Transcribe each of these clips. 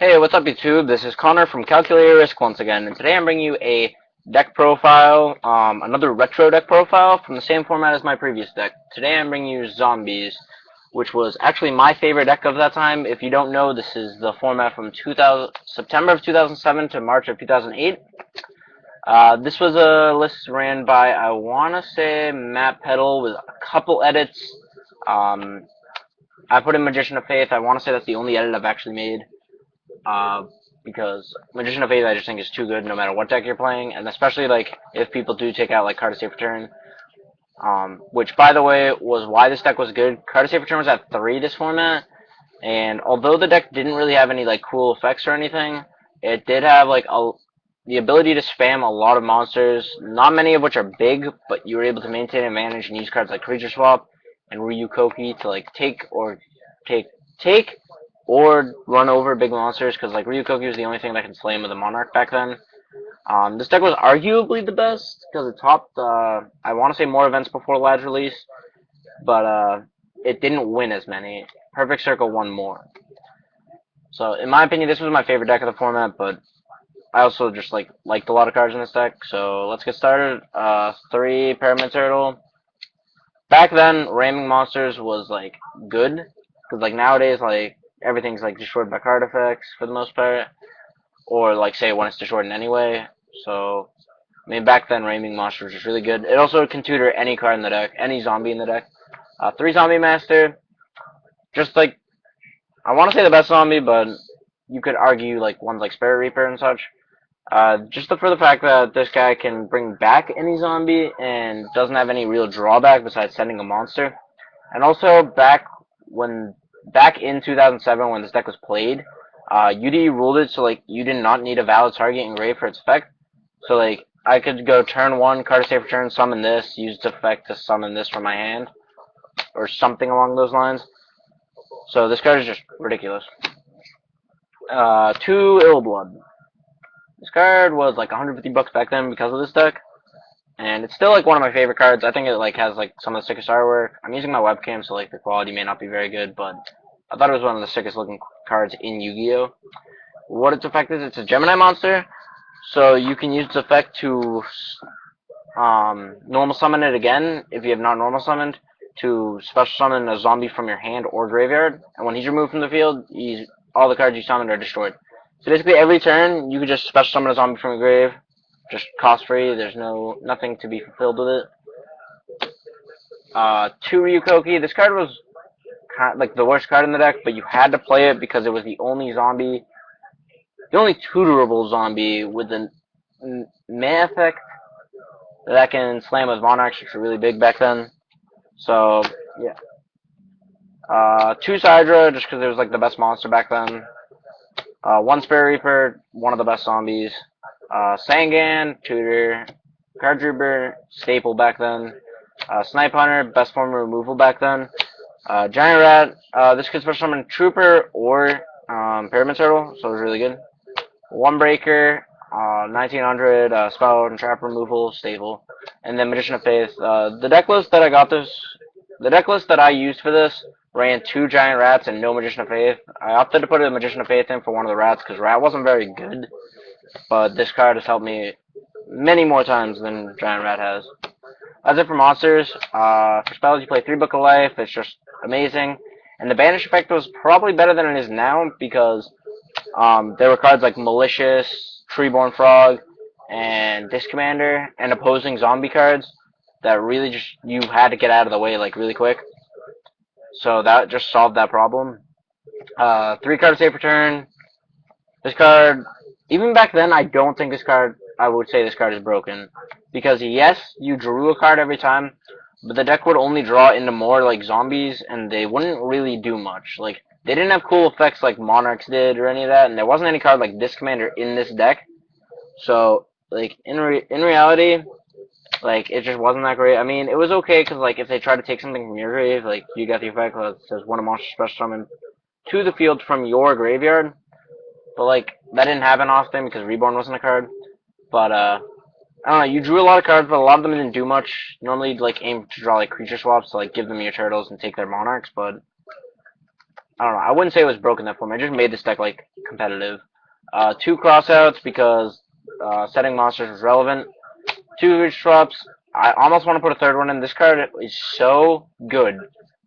Hey, what's up YouTube? This is Connor from Calculated Risk once again, and today I'm bringing you a deck profile, another retro deck profile from the same format as my previous deck. Today I'm bringing you Zombies, which was actually my favorite deck of that time. If you don't know, this is the format from September of 2007 to March of 2008. This was a list ran by, I want to say, Matt Peddle with a couple edits. Um, I put in Magician of Faith. I want to say that's the only edit I've actually made. uh, because Magician of Faith I just think is too good no matter what deck you're playing, and especially like if people do take out like Card of Safe Return, which by the way was why this deck was good. Card of Safe Return was at 3 this format, and although the deck didn't really have any like cool effects or anything, it did have like the ability to spam a lot of monsters, not many of which are big, but you were able to maintain advantage and use cards like Creature Swap and Ryu Kokki to like take take or run over big monsters, because like Ryu Kokki was the only thing that could slay him with a Monarch back then. This deck was arguably the best because it topped, I want to say, more events before Lad's release, but it didn't win as many. Perfect Circle won more. So in my opinion, this was my favorite deck of the format, but I also just liked a lot of cards in this deck. So let's get started. 3 Pyramid Turtle. Back then, ramming monsters was like good, because like nowadays, like everything's like destroyed by card effects for the most part, or like say when it's destroyed in any way. So I mean, back then, ramming monsters was really good. It also can tutor any card in the deck, any zombie in the deck. 3 Zombie Master, just like I want to say the best zombie, but you could argue like ones like Spirit Reaper and such. Just for the fact that this guy can bring back any zombie and doesn't have any real drawback besides sending a monster. And also back in 2007 when this deck was played, UD ruled it so like you did not need a valid target engraved for its effect. So like I could go turn 1, card a safe return, summon this, use its effect to summon this from my hand, or something along those lines. So this card is just ridiculous. 2 Ill Blood. This card was like 150 bucks back then because of this deck, and it's still like one of my favorite cards. I think it like has like some of the sickest artwork. I'm using my webcam, so like the quality may not be very good, but I thought it was one of the sickest looking cards in Yu-Gi-Oh. What its effect is, it's a Gemini monster, so you can use its effect to normal summon it again if you have not normal summoned, to special summon a zombie from your hand or graveyard, and when he's removed from the field, all the cards you summoned are destroyed. So basically every turn you could just special summon a zombie from your grave, just cost free. There's nothing to be fulfilled with it. 2 Ryu Kokki. This card was kind of like the worst card in the deck, but you had to play it because it was the only tutorable zombie with a mana effect that can slam with monarchs, which were really big back then. So yeah. 2 Sidra, just because it was like the best monster back then. 1 Spirit Reaper, one of the best zombies. Sangan, tutor. Card Trooper, staple back then. Snipe Hunter, best form of removal back then. Giant Rat, this could special summon Trooper or Pyramid Turtle, so it was really good. 1 Breaker, 1900, spell and trap removal, stable. And then Magician of Faith. The deck list that I used for this ran 2 Giant Rats and no Magician of Faith. I opted to put a Magician of Faith in for one of the rats because Rat wasn't very good, but this card has helped me many more times than Giant Rat has. That's it for monsters. For spells, you play 3 Book of Life. It's just amazing. And the banish effect was probably better than it is now because there were cards like Malicious, Treeborn Frog, and Disc Commander, and opposing zombie cards that really just you had to get out of the way like really quick. So that just solved that problem. 3 card safe return. This card, even back then, I don't think I would say this card is broken. Because yes, you drew a card every time, but the deck would only draw into more like zombies, and they wouldn't really do much. Like, they didn't have cool effects like Monarchs did or any of that, and there wasn't any card like Disc Commander in this deck. So, like, in reality, like, it just wasn't that great. I mean, it was okay, because, like, if they try to take something from your grave, like, you got the effect that says one of monster special summon to the field from your graveyard. But, like, that didn't happen often because Reborn wasn't a card. But, I don't know, you drew a lot of cards, but a lot of them didn't do much. Normally, you'd, like, aim to draw, like, creature swaps to, like, give them your turtles and take their monarchs, but I don't know. I wouldn't say it was broken that format. It just made this deck like competitive. 2 crossouts because setting monsters was relevant. 2 reach drops. I almost want to put a third one in. This card is so good.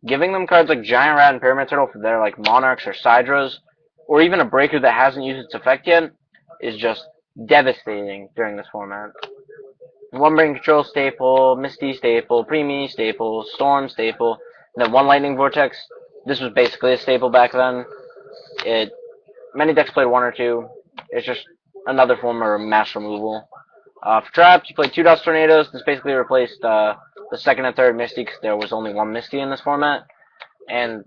Giving them cards like Giant Rat and Pyramid Turtle for their like Monarchs or Sidras, or even a Breaker that hasn't used its effect yet, is just devastating during this format. One Brain Control staple, Misty staple, Preemie staple, Storm staple, and then 1 Lightning Vortex. This was basically a staple back then. It Many decks played 1 or 2. It's just another form of mass removal. For traps, you played 2 Dust Tornadoes. This basically replaced the second and third Misty because there was only 1 Misty in this format. And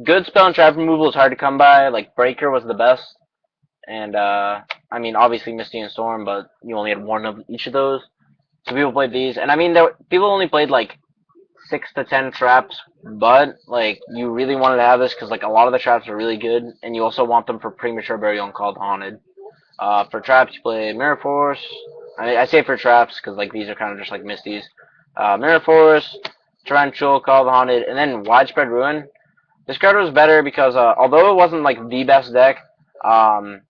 good spell and trap removal is hard to come by. Like Breaker was the best, and I mean obviously Misty and Storm, but you only had 1 of each of those. So people played these, and I mean people only played like 6 to 10 traps, but like you really wanted to have this because like a lot of the traps are really good, and you also want them for premature burial and called haunted. For traps, you play Mirror Force. I say for traps because like these are kind of just like Misties. Mirror Force, Torrential, Call the Haunted, and then Widespread Ruin. This card was better because although it wasn't like the best deck, I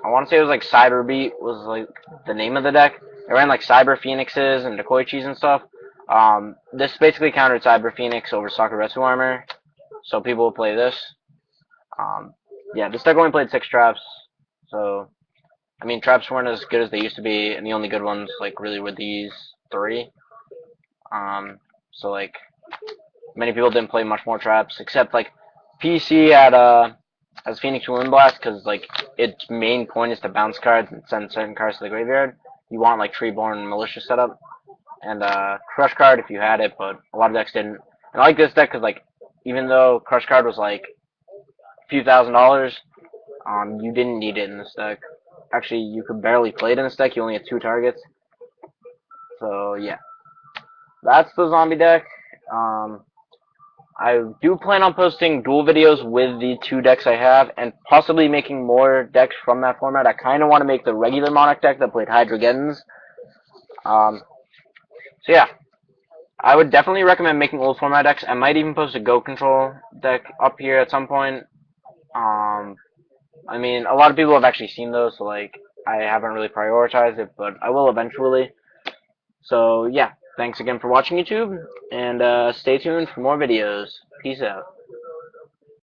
want to say it was like Cyber Beat was like the name of the deck. It ran like Cyber Phoenixes and Decoichis and stuff. This basically countered Cyber Phoenix over Sakuretsu Armor, so people will play this. Yeah, this deck only played 6 traps, so I mean traps weren't as good as they used to be, and the only good ones like really were these 3. So like many people didn't play much more traps, except like PC had as Phoenix Wind Blast because like its main point is to bounce cards and send certain cards to the graveyard. You want like Treeborn Militia setup, and Crush Card if you had it, but a lot of decks didn't. And I like this deck because like even though Crush Card was like a few $1,000s, you didn't need it in this deck. Actually, you could barely play it in this deck. You only had 2 targets. So yeah, that's the zombie deck. I do plan on posting dual videos with the 2 decks I have, and possibly making more decks from that format. I kind of want to make the regular Monarch deck that played Hydrogeddons. So yeah, I would definitely recommend making old format decks. I might even post a Go Control deck up here at some point. I mean, a lot of people have actually seen those, so like, I haven't really prioritized it, but I will eventually. So yeah, thanks again for watching YouTube, and stay tuned for more videos. Peace out.